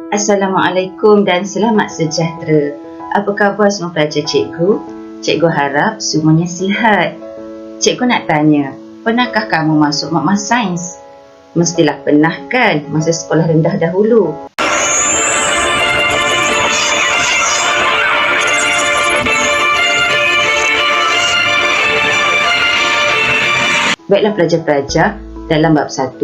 Assalamualaikum dan selamat sejahtera. Apa khabar semua pelajar cikgu? Cikgu harap semuanya sihat. Cikgu nak tanya, pernahkah kamu masuk makmal sains? Mestilah pernah kan masa sekolah rendah dahulu. Baiklah pelajar-pelajar, dalam bab 1,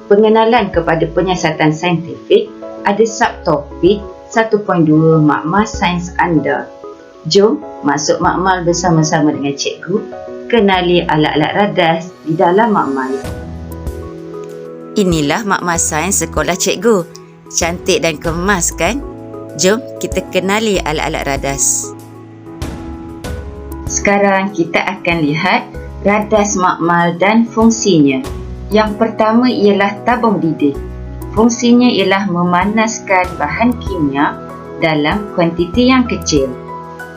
pengenalan kepada penyiasatan saintifik, ada subtopik 1.2 makmal sains anda. Jom masuk makmal bersama-sama dengan cikgu, kenali alat-alat radas di dalam makmal. Inilah makmal sains sekolah cikgu. Cantik dan kemas kan? Jom kita kenali alat-alat radas. Sekarang kita akan lihat radas makmal dan fungsinya. Yang pertama ialah tabung didih. Fungsinya ialah memanaskan bahan kimia dalam kuantiti yang kecil.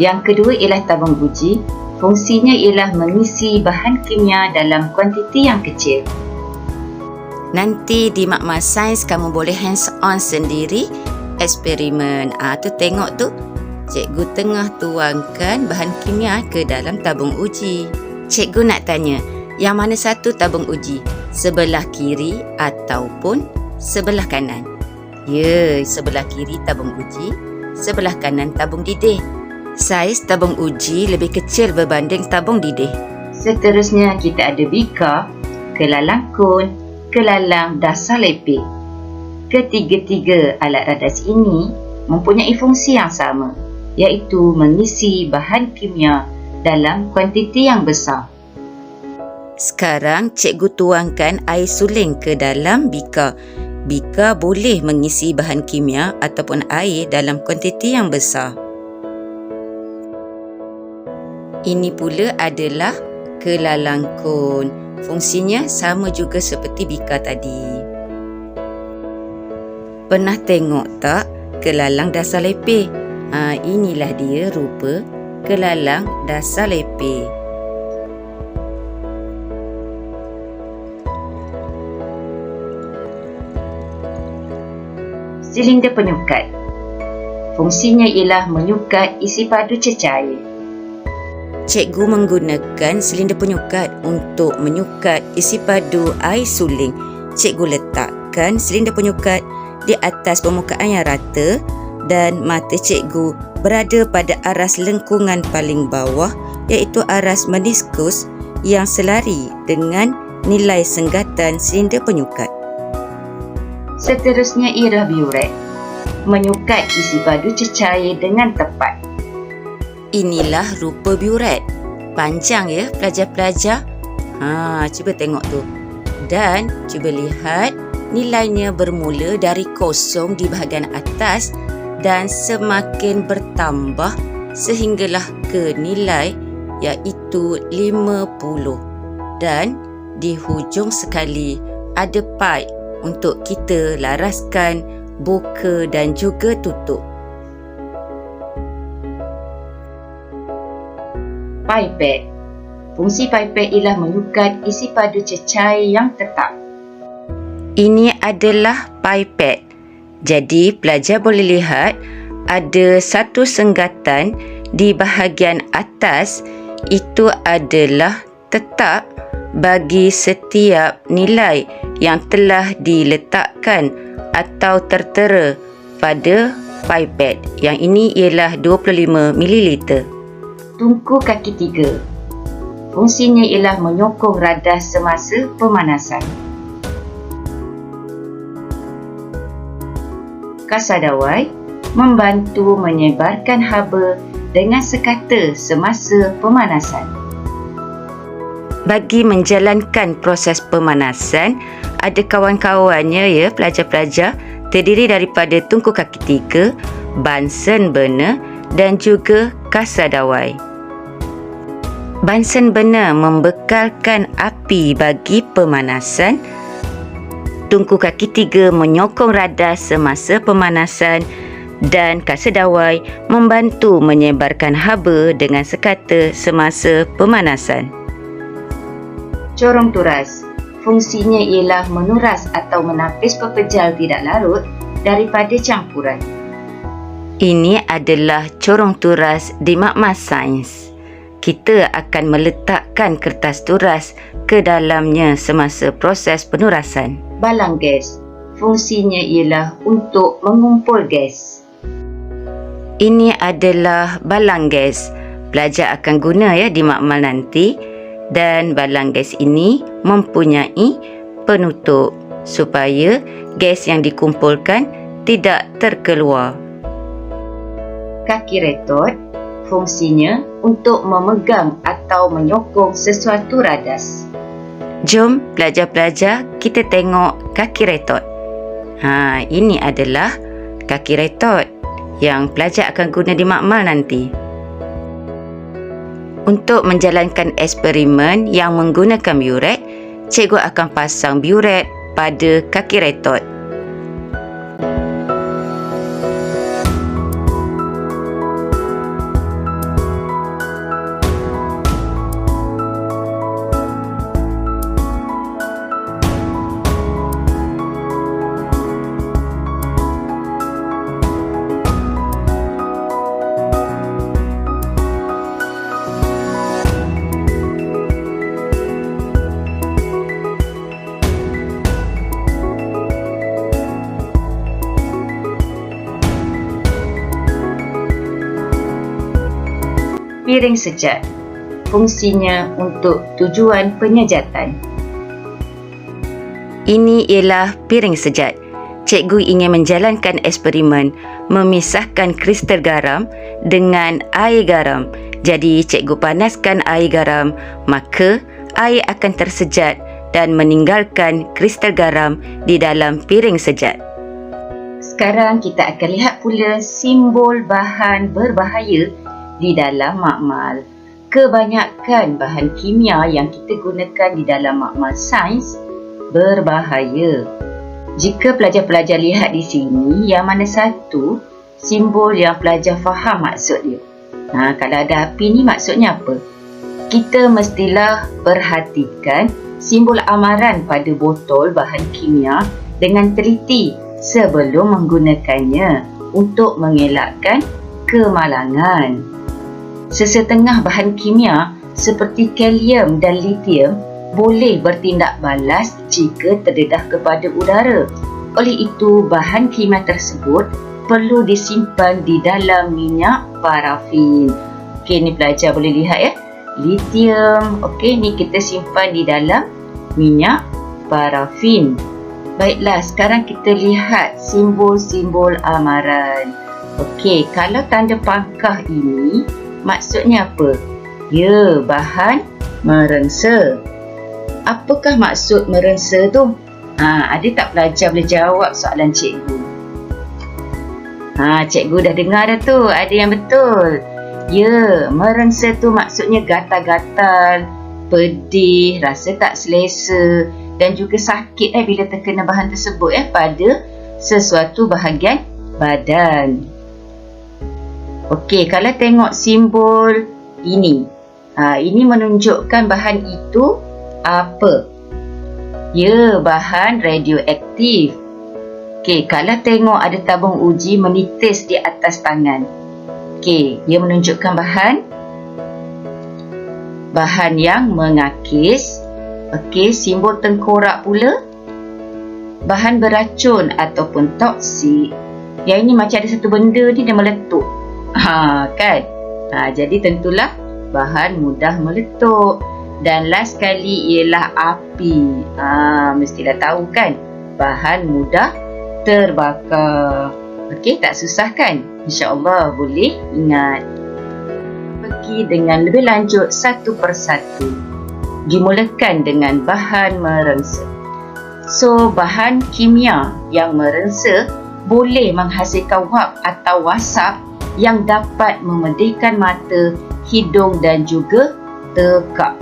Yang kedua ialah tabung uji. Fungsinya ialah mengisi bahan kimia dalam kuantiti yang kecil. Nanti di makmal sains kamu boleh hands on sendiri eksperimen. Tu tengok tu. Cikgu tengah tuangkan bahan kimia ke dalam tabung uji. Cikgu nak tanya, yang mana satu tabung uji? Sebelah kiri ataupun sebelah kanan? Ya, sebelah kiri tabung uji, sebelah kanan tabung didih. Saiz tabung uji lebih kecil berbanding tabung didih. Seterusnya kita ada bika, kelalang kon, kelalang dasar lepek. Ketiga-tiga alat radas ini mempunyai fungsi yang sama, iaitu mengisi bahan kimia dalam kuantiti yang besar. Sekarang cikgu tuangkan air suling ke dalam bika. Bika boleh mengisi bahan kimia ataupun air dalam kuantiti yang besar. Ini pula adalah kelalang kon. Fungsinya sama juga seperti bika tadi. Pernah tengok tak kelalang dasar lepeh? Inilah dia rupa kelalang dasar lepeh. Silinder penyukat. Fungsinya ialah menyukat isi padu cecair. Cikgu menggunakan silinder penyukat untuk menyukat isi padu air suling. Cikgu letakkan silinder penyukat di atas permukaan yang rata dan mata cikgu berada pada aras lengkungan paling bawah, iaitu aras meniskus yang selari dengan nilai senggatan silinder penyukat. Seterusnya ialah biuret. Menyukat isi padu cecair dengan tepat. Inilah rupa biuret. Panjang ya pelajar-pelajar? Cuba tengok tu. Dan cuba lihat nilainya bermula dari kosong di bahagian atas dan semakin bertambah sehinggalah ke nilai iaitu 50. Dan di hujung sekali ada pipe untuk kita laraskan, buka dan juga tutup. Pipet. Fungsi pipet ialah menyukat isi padu cecair yang tetap. Ini adalah pipet. Jadi pelajar boleh lihat ada satu senggatan di bahagian atas, itu adalah tetap bagi setiap nilai yang telah diletakkan atau tertera pada pipet. Yang ini ialah 25 ml. Tungku kaki 3. Fungsinya ialah menyokong radas semasa pemanasan. Kasadawai membantu menyebarkan haba dengan sekata semasa pemanasan. Bagi menjalankan proses pemanasan, ada kawan-kawannya ya pelajar-pelajar, terdiri daripada tungku kaki 3, Bunsen burner dan juga kasadawai. Bunsen burner membekalkan api bagi pemanasan. Tungku kaki 3 menyokong radas semasa pemanasan dan kasadawai membantu menyebarkan haba dengan sekata semasa pemanasan. Corong turas. Fungsinya ialah menuras atau menapis pepejal tidak larut daripada campuran. Ini adalah corong turas di makmal sains. Kita akan meletakkan kertas turas ke dalamnya semasa proses penurasan. Balang gas. Fungsinya ialah untuk mengumpul gas. Ini adalah balang gas. Pelajar akan guna di makmal nanti, dan balang gas ini mempunyai penutup supaya gas yang dikumpulkan tidak terkeluar. Kaki retot, fungsinya untuk memegang atau menyokong sesuatu radas. Jom pelajar-pelajar kita tengok kaki retot. Ini adalah kaki retot yang pelajar akan guna di makmal nanti. Untuk menjalankan eksperimen yang menggunakan biuret, cikgu akan pasang biuret pada kaki retot. Piring sejat. Fungsinya untuk tujuan penyejatan. Ini ialah piring sejat. Cikgu ingin menjalankan eksperimen memisahkan kristal garam dengan air garam. Jadi cikgu panaskan air garam, maka air akan tersejat dan meninggalkan kristal garam di dalam piring sejat. Sekarang kita akan lihat pula simbol bahan berbahaya di dalam makmal. Kebanyakan bahan kimia yang kita gunakan di dalam makmal sains berbahaya. Jika pelajar-pelajar lihat di sini, yang mana satu simbol yang pelajar faham maksud dia. Kalau ada api ni maksudnya apa? Kita mestilah perhatikan simbol amaran pada botol bahan kimia dengan teliti sebelum menggunakannya untuk mengelakkan kemalangan. Sesetengah bahan kimia seperti kalium dan litium boleh bertindak balas jika terdedah kepada udara. Oleh itu, bahan kimia tersebut perlu disimpan di dalam minyak parafin. Okey, ni pelajar boleh lihat Litium. Okey, ni kita simpan di dalam minyak parafin. Baiklah, sekarang kita lihat simbol-simbol amaran. Okey, kalau tanda pangkah ini maksudnya apa? Ya, bahan merengsa. Apakah maksud merengsa tu? Ada tak pelajar boleh jawab soalan cikgu? Cikgu dah dengar dah tu. Ada yang betul. Ya, merengsa tu maksudnya gatal-gatal, pedih, rasa tak selesa dan juga sakit bila terkena bahan tersebut pada sesuatu bahagian badan. Okey, kalau tengok simbol ini. Ini menunjukkan bahan itu apa? Ya, bahan radioaktif. Okey, kalau tengok ada tabung uji menitis di atas tangan. Okey, ia menunjukkan bahan yang mengakis. Okey, simbol tengkorak pula. Bahan beracun ataupun toksik. Yang ini macam ada satu benda ni dia meletup. Kan? Jadi tentulah bahan mudah meletup. Dan last sekali ialah api. Mestilah tahu kan? Bahan mudah terbakar. Okey, tak susah kan? InsyaAllah boleh ingat. Pergi dengan lebih lanjut satu persatu. Dimulakan dengan bahan merengsa. So, bahan kimia yang merengsa boleh menghasilkan wap atau wasap yang dapat memedihkan mata, hidung dan juga tekak.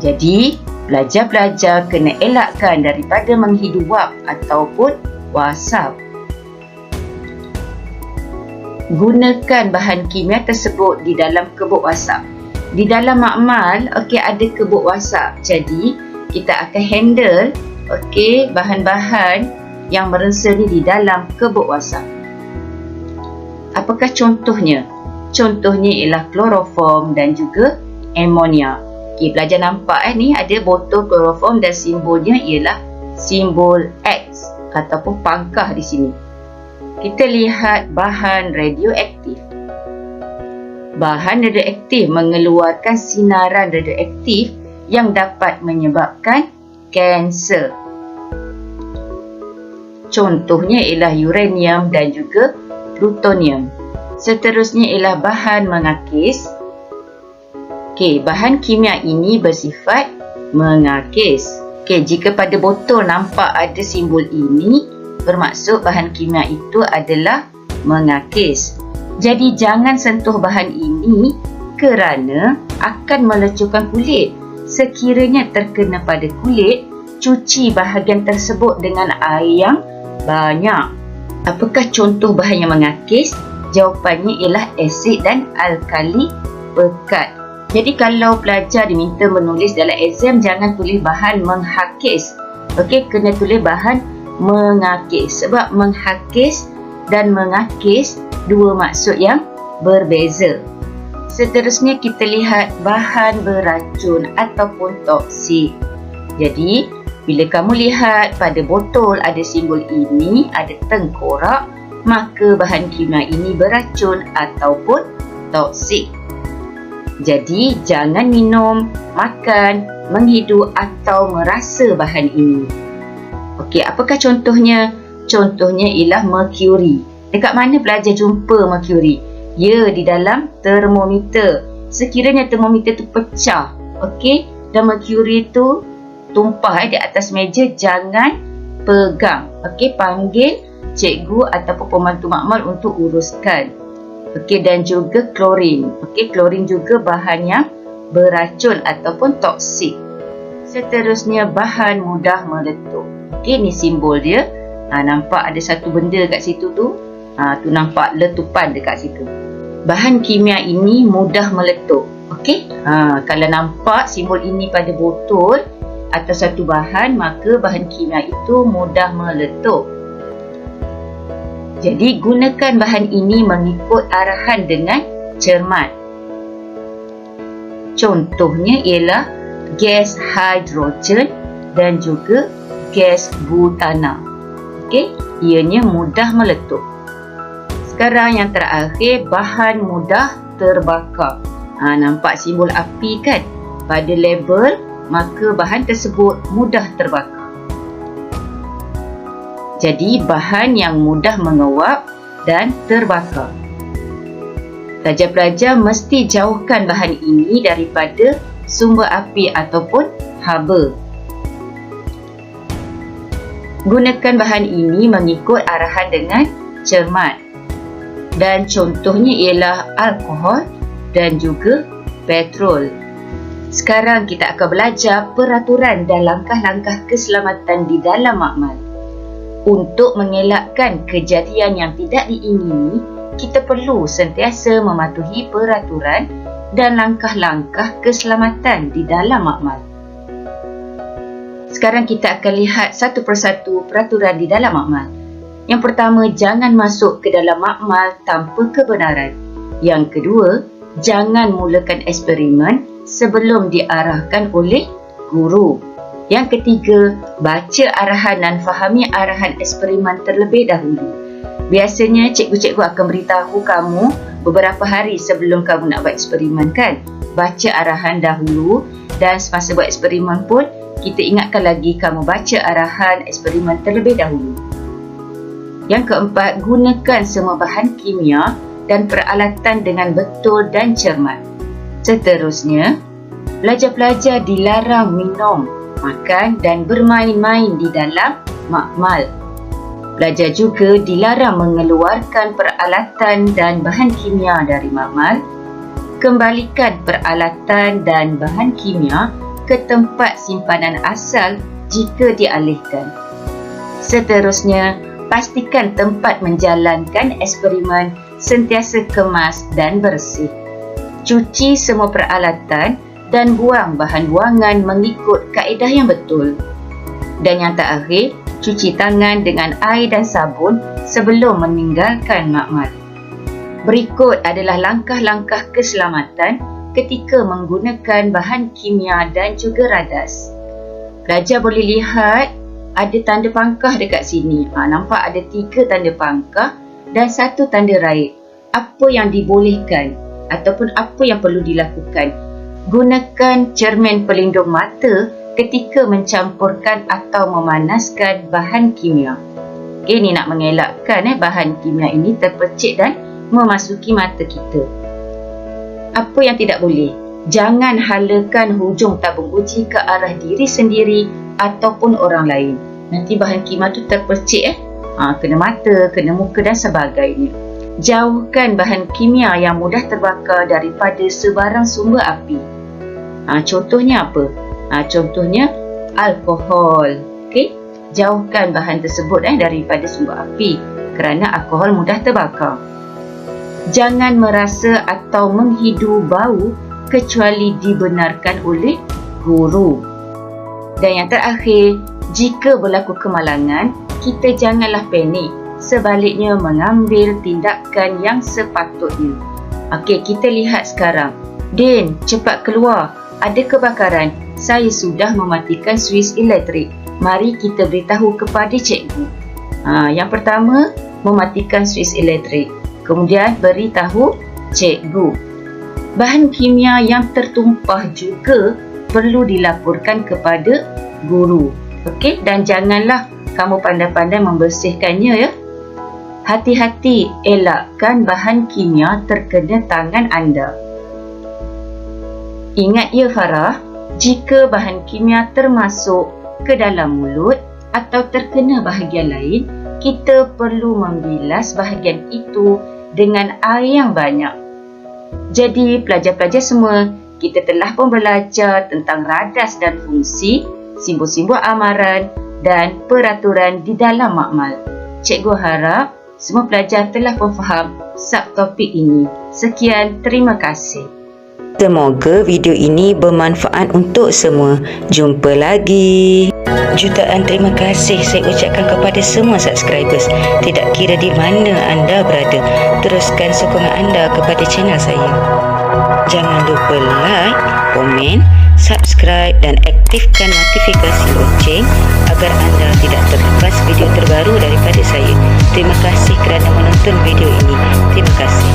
Jadi, pelajar-pelajar kena elakkan daripada menghidu wap ataupun wasap. Gunakan bahan kimia tersebut di dalam kebuk wasap. Di dalam makmal, ada kebuk wasap. Jadi, kita akan handle bahan-bahan yang mereseni di dalam kebuk wasap. Apakah contohnya? Contohnya ialah kloroform dan juga amonia. Okey, pelajar nampak ni ada botol kloroform dan simbolnya ialah simbol X ataupun pangkah di sini. Kita lihat bahan radioaktif. Bahan radioaktif mengeluarkan sinaran radioaktif yang dapat menyebabkan kanser. Contohnya ialah uranium dan juga plutonium. Seterusnya ialah bahan mengakis. Okey, bahan kimia ini bersifat mengakis. Okey, jika pada botol nampak ada simbol ini, bermaksud bahan kimia itu adalah mengakis. Jadi jangan sentuh bahan ini kerana akan melecurkan kulit. Sekiranya terkena pada kulit, cuci bahagian tersebut dengan air yang banyak. Apakah contoh bahan yang mengakis? Jawapannya ialah asid dan alkali pekat. Jadi kalau pelajar diminta menulis dalam exam, jangan tulis bahan menghakis. Okey, kena tulis bahan mengakis. Sebab menghakis dan mengakis dua maksud yang berbeza. Seterusnya kita lihat bahan beracun ataupun toksik. Jadi, bila kamu lihat pada botol ada simbol ini, ada tengkorak, maka bahan kimia ini beracun ataupun toksik. Jadi, jangan minum, makan, menghidup atau merasa bahan ini. Okey, apakah contohnya? Contohnya ialah merkuri. Dekat mana pelajar jumpa merkuri? Ya, di dalam termometer. Sekiranya termometer tu pecah, okey, dan merkuri tu tumpah di atas meja, jangan pegang. Okey, panggil cikgu ataupun pembantu makmal untuk uruskan. Okey, dan juga klorin. Okey, klorin juga bahan yang beracun ataupun toksik. Seterusnya bahan mudah meletup. Okey, ni simbol dia. Nampak ada satu benda kat situ tu. Tu nampak letupan dekat situ. Bahan kimia ini mudah meletup. Okey, kalau nampak simbol ini pada botol atau satu bahan, maka bahan kimia itu mudah meletup. Jadi gunakan bahan ini mengikut arahan dengan cermat. Contohnya ialah gas hidrogen dan juga gas butana. Okey, ianya mudah meletup. Sekarang yang terakhir, bahan mudah terbakar. Nampak simbol api kan pada label, maka bahan tersebut mudah terbakar. Jadi bahan yang mudah menguap dan terbakar. Pelajar-pelajar mesti jauhkan bahan ini daripada sumber api ataupun haba. Gunakan bahan ini mengikut arahan dengan cermat. Dan contohnya ialah alkohol dan juga petrol. Sekarang kita akan belajar peraturan dan langkah-langkah keselamatan di dalam makmal. Untuk mengelakkan kejadian yang tidak diingini, kita perlu sentiasa mematuhi peraturan dan langkah-langkah keselamatan di dalam makmal. Sekarang kita akan lihat satu persatu peraturan di dalam makmal. Yang pertama, jangan masuk ke dalam makmal tanpa kebenaran. Yang kedua, jangan mulakan eksperimen sebelum diarahkan oleh guru. Yang ketiga, baca arahan dan fahami arahan eksperimen terlebih dahulu. Biasanya cikgu-cikgu akan beritahu kamu beberapa hari sebelum kamu nak buat eksperimen kan? Baca arahan dahulu, dan semasa buat eksperimen pun kita ingatkan lagi kamu baca arahan eksperimen terlebih dahulu. Yang keempat, gunakan semua bahan kimia dan peralatan dengan betul dan cermat. Seterusnya, pelajar-pelajar dilarang minum, makan dan bermain-main di dalam makmal. Pelajar juga dilarang mengeluarkan peralatan dan bahan kimia dari makmal. Kembalikan peralatan dan bahan kimia ke tempat simpanan asal jika dialihkan. Seterusnya, pastikan tempat menjalankan eksperimen sentiasa kemas dan bersih. Cuci semua peralatan dan buang bahan buangan mengikut kaedah yang betul. Dan yang terakhir, Cuci tangan dengan air dan sabun sebelum meninggalkan makmal. Berikut adalah langkah-langkah keselamatan ketika menggunakan bahan kimia dan juga radas. Pelajar boleh lihat ada tanda pangkah dekat sini. Nampak ada 3 tanda pangkah dan 1 tanda raih. Apa yang dibolehkan ataupun apa yang perlu dilakukan. Gunakan cermin pelindung mata ketika mencampurkan atau memanaskan bahan kimia. Okey, ni nak mengelakkan bahan kimia ini terpercik dan memasuki mata kita. Apa yang tidak boleh? Jangan halakan hujung tabung uji ke arah diri sendiri ataupun orang lain. Nanti bahan kimia tu terpercik kena mata, kena muka dan sebagainya. Jauhkan bahan kimia yang mudah terbakar daripada sebarang sumber api. Contohnya apa? Contohnya alkohol. Okey, jauhkan bahan tersebut daripada sumber api kerana alkohol mudah terbakar. Jangan merasa atau menghidu bau kecuali dibenarkan oleh guru. Dan yang terakhir, jika berlaku kemalangan, kita janganlah panik. Sebaliknya mengambil tindakan yang sepatutnya. Okey, kita lihat sekarang. Din, cepat keluar. Ada kebakaran. Saya sudah mematikan suis elektrik. Mari kita beritahu kepada cikgu. Yang pertama, mematikan suis elektrik. Kemudian beritahu cikgu. Bahan kimia yang tertumpah juga perlu dilaporkan kepada guru. Okey, dan janganlah kamu pandai-pandai membersihkannya ya. Hati-hati, elakkan bahan kimia terkena tangan anda. Ingat ya Farah, jika bahan kimia termasuk ke dalam mulut atau terkena bahagian lain, kita perlu membilas bahagian itu dengan air yang banyak. Jadi pelajar-pelajar semua, kita telah pun belajar tentang radas dan fungsi, simbol-simbol amaran dan peraturan di dalam makmal. Cikgu harap semua pelajar telah pun faham subtopik ini. Sekian, terima kasih. Semoga video ini bermanfaat untuk semua. Jumpa lagi. Jutaan terima kasih saya ucapkan kepada semua subscribers. Tidak kira di mana anda berada, teruskan sokongan anda kepada channel saya. Jangan lupa like, komen, subscribe dan aktifkan notifikasi loceng agar anda tidak terlepas video terbaru daripada saya. Terima kasih kerana menonton video ini. Terima kasih.